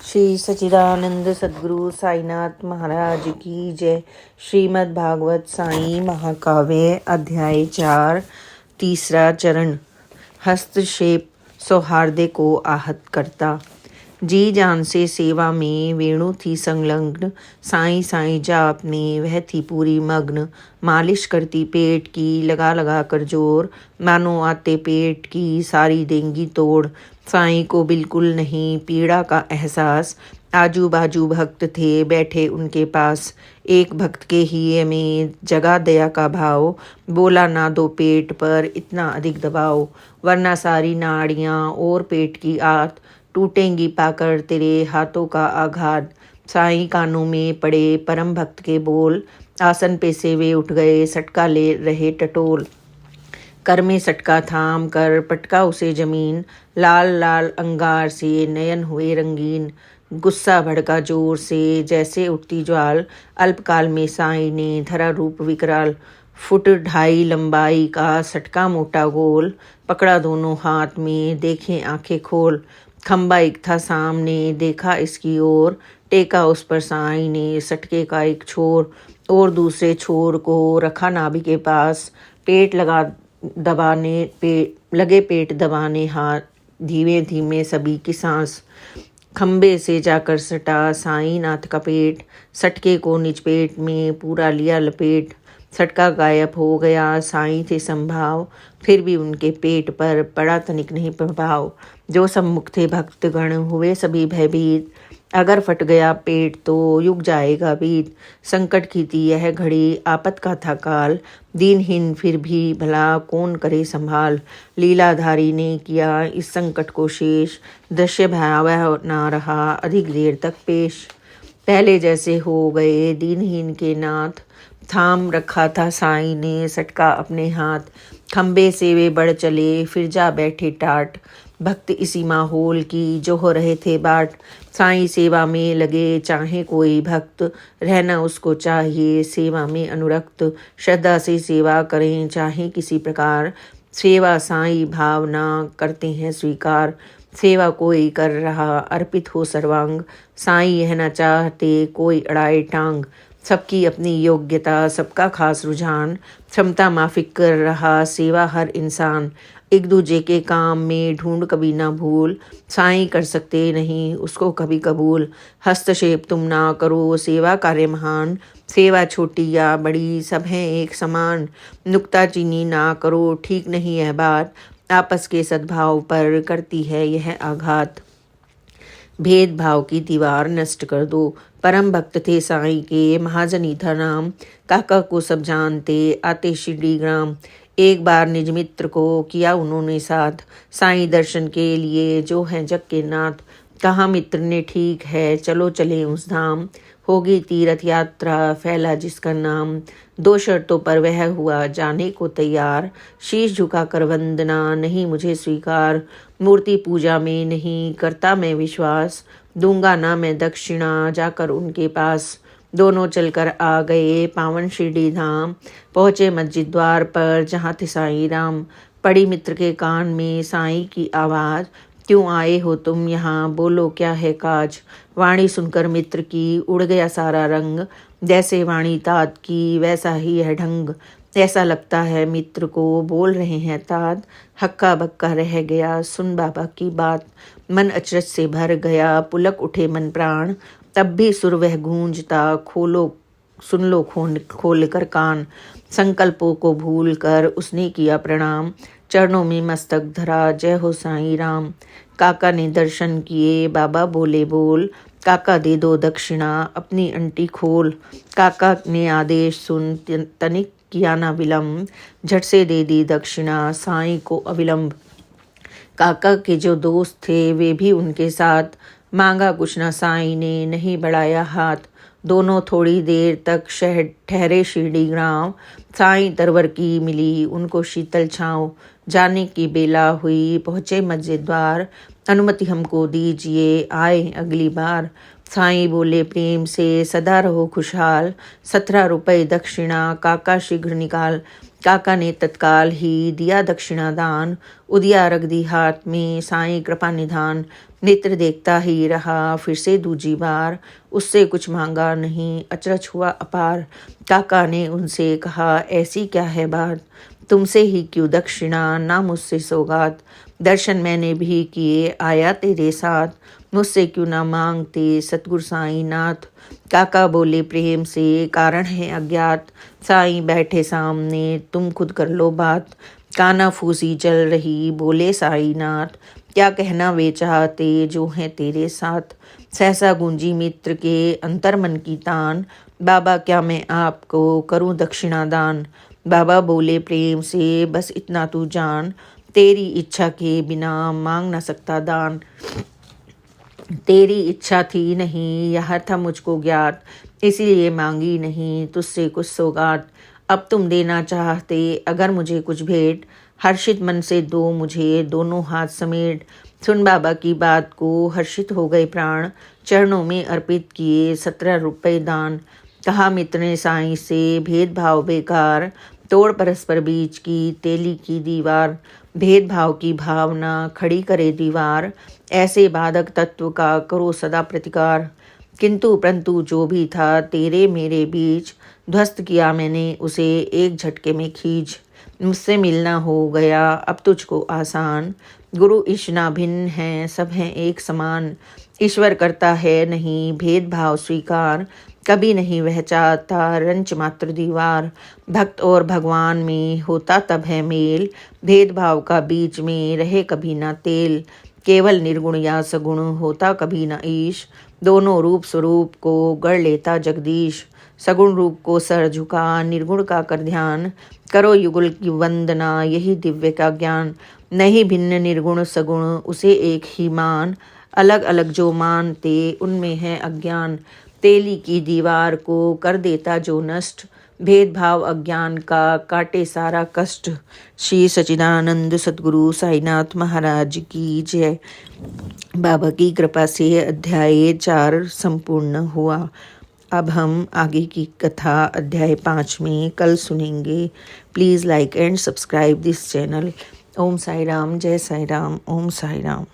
श्री सच्चिदानंद सद्गुरु साईनाथ महाराज की जय। श्रीमद् भागवत साई महाकाव्य अध्याय 4 तीसरा चरण। हस्तक्षेप सौहार्द को आहत करता। जी जान से सेवा में वेणु थी संलग्न, साईं साईं जाप में वह थी पूरी मग्न। मालिश करती पेट की लगा लगा कर जोर, मानो आते पेट की सारी देंगी तोड़। साईं को बिल्कुल नहीं पीड़ा का एहसास, आजू बाजू भक्त थे बैठे उनके पास। एक भक्त के हिये में जगा दया का भाव, बोला ना दो पेट पर इतना अधिक दबाव, वरना सारी नाड़ियाँ और पेट की आत टूटेंगी पाकर तेरे हाथों का आघात। साईं कानों में पड़े परम भक्त के बोल, आसन पे से वे उठ गए सटका ले रहे टटोल। कर में सटका थाम कर पटका उसे जमीन, लाल लाल अंगार से नयन हुए रंगीन। गुस्सा भड़का जोर से जैसे उठती ज्वाल, अल्पकाल में साईं ने धरा रूप विकराल। फुट ढाई लंबाई का सटका मोटा गोल, पकड़ा दोनों हाथ में देखे आंखें खोल। खंबा एक था सामने देखा इसकी ओर, टेका उस पर साईं ने सटके का एक छोर, और दूसरे छोर को रखा नाभि के पास। पेट लगे पेट दबाने हाथ, धीमे धीमे सभी की सांस। खंबे से जाकर सटा साईं नाथ का पेट, सटके को निज पेट में पूरा लिया लपेट। सटका गायब हो गया साईं थे संभाव, फिर भी उनके पेट पर पड़ा तनिक नहीं प्रभाव। जो सम्मुख थे भक्तगण हुए सभी भयभीत, अगर फट गया पेट तो युग जाएगा बीत। संकट की थी यह घड़ी आपत का था काल, दीनहीन फिर भी भला कौन करे संभाल। लीलाधारी ने किया इस संकट को शेष, दृश्य भयावह ना रहा अधिक देर तक पेश। पहले जैसे हो गए दीनहीन के नाथ, थाम रखा था साईं ने सटका अपने हाथ। खंबे से वे बढ़ चले फिर जा बैठे टाट, भक्त इसी माहौल की जो हो रहे थे बाट। साईं सेवा में लगे चाहे कोई भक्त, रहना उसको चाहिए सेवा में अनुरक्त। श्रद्धा से सेवा करें चाहे किसी प्रकार, सेवा साईं भावना करते हैं स्वीकार। सेवा कोई कर रहा अर्पित हो सर्वांग, साईं यह न चाहते कोई अड़ाए टांग। सबकी अपनी योग्यता सबका खास रुझान, क्षमता माफिक कर रहा सेवा हर इंसान। एक दूजे के काम में ढूंढ कभी ना भूल, साईं कर सकते नहीं उसको कभी कबूल। हस्तक्षेप तुम ना करो सेवा कार्य महान, सेवा छोटी या बड़ी सब हैं एक समान। नुक्ताचीनी ना करो ठीक नहीं यह बात, आपस के सद्भाव पर करती है यह आघात। भेदभाव की दीवार नष्ट कर दो। परम भक्त थे साईं के महाजनी था नाम, काका को सब जानते आते शिरडी ग्राम। एक बार निज मित्र को किया उन्होंने साथ, साईं दर्शन के लिए जो है जग के नाथ। कहा मित्र ने ठीक है चलो चले उस धाम, होगी तीर्थ यात्रा फैला जिसका नाम। दो शर्तों पर वह हुआ जाने को तैयार, शीश झुका कर वंदना नहीं मुझे स्वीकार। मूर्ति पूजा में नहीं करता मैं विश्वास, दूंगा ना मैं दक्षिणा जाकर उनके पास। दोनों चलकर आ गए पावन शिरडी धाम, पहुँचे मस्जिद द्वार पर जहाँ थे साईं राम। पड़ी मित्र के कान में साईं की आवाज़, क्यों आए हो तुम यहाँ बोलो क्या है काज। वाणी सुनकर मित्र की उड़ गया सारा रंग, जैसे वाणी तात की वैसा ही है ढंग। ऐसा लगता है मित्र को बोल रहे हैं तात, हक्का बक्का रह गया सुन बाबा की बात। मन अचरज से भर गया पुलक उठे मन प्राण, तब भी सुर वह गूंजता खोलो सुन लो खोल कर कान। संकल्पों को भूल कर उसने किया प्रणाम, चरणों में मस्तक धरा जय हो साईं राम। काका ने दर्शन किए बाबा बोले बोल, काका दे दो दक्षिणा अपनी अंटी खोल। काका ने आदेश सुन तनिक किया ना विलम्ब, झट से दे दी दक्षिणा साईं को अविलंब। काका के जो दोस्त थे वे भी उनके साथ, मांगा कुछ ना साईं ने नहीं बढ़ाया हाथ। दोनों थोड़ी देर तक ठहरे शिरडी ग्राम, साईं तरवर की मिली उनको शीतल छाँव। जाने की बेला हुई पहुँचे मस्जिद द्वार, अनुमति हमको दीजिए आए अगली बार। साईं बोले प्रेम से सदा रहो खुशहाल, 17 रुपये दक्षिणा काका शीघ्र निकाल। काका ने तत्काल ही दिया दक्षिणा दान, उदिया रख दी हाथ में, साईं कृपा निधान। नेत्र देखता ही रहा फिर से दूजी बार, उससे कुछ मांगा नहीं, अचरज हुआ अपार। काका ने उनसे कहा, ऐसी क्या है बात, तुमसे ही क्यों दक्षिणा, ना मुझसे सौगात। दर्शन मैंने भी किए, आया तेरे साथ, मुझसे क्यों ना मांगते सतगुरु साईं नाथ। काका बोले प्रेम से, कारण है अज्ञात, साईं बैठे सामने, तुम खुद कर लो बात। काना फूसी चल रही, बोले साईं नाथ, क्या कहना वे चाहते जो हैं तेरे साथ। सहसा गूंजी मित्र के अंतर मन की तान, बाबा क्या मैं आपको करूं दक्षिणा दान। बाबा बोले प्रेम से, बस इतना तू जान, तेरी इच्छा के बिना मांग न सकता दान। तेरी इच्छा थी नहीं, यह था मुझको ज्ञात, इसीलिए मांगी नहीं तुझसे कुछ सौगात। अब तुम देना चाहते अगर मुझे कुछ भेंट, हर्षित मन से दो मुझे दोनों हाथ समेट। सुन बाबा की बात को हर्षित हो गए प्राण, चरणों में अर्पित किए 17 रुपये दान। कहा मित्र ने साईं से, भेदभाव बेकार, तोड़ परस्पर बीच की तेली की दीवार। भेदभाव की भावना खड़ी करे दीवार, ऐसे बाधक तत्व का करो सदा प्रतिकार। किंतु परंतु जो भी था तेरे मेरे बीच, ध्वस्त किया मैंने उसे एक झटके में खींच। मुझसे मिलना हो गया अब तुझको आसान, गुरु ईशना भिन्न हैं सब हैं एक समान। ईश्वर करता है नहीं भेदभाव स्वीकार, कभी नहीं वह चाहता रंच मात्र दीवार। भक्त और भगवान में होता तब है मेल, भेदभाव का बीच में रहे कभी ना तेल। केवल निर्गुण या सगुण होता कभी न ईश, दोनों रूप स्वरूप को गढ़ लेता जगदीश। सगुण रूप को सर झुका निर्गुण का कर ध्यान, करो युगल की वंदना यही दिव्य का ज्ञान। नहीं भिन्न निर्गुण सगुण उसे एक ही मान, अलग अलग जो मानते उनमें है अज्ञान। तेली की दीवार को कर देता जो नष्ट, भेदभाव अज्ञान का काटे सारा कष्ट। श्री सच्चिदानंद सद्गुरु साईनाथ महाराज की जय। बाबा की कृपा से अध्याय 4 संपूर्ण हुआ। अब हम आगे की कथा अध्याय 5 में कल सुनेंगे। Please like and subscribe this channel. Om Sai Ram, जय साई राम, ओम साई राम।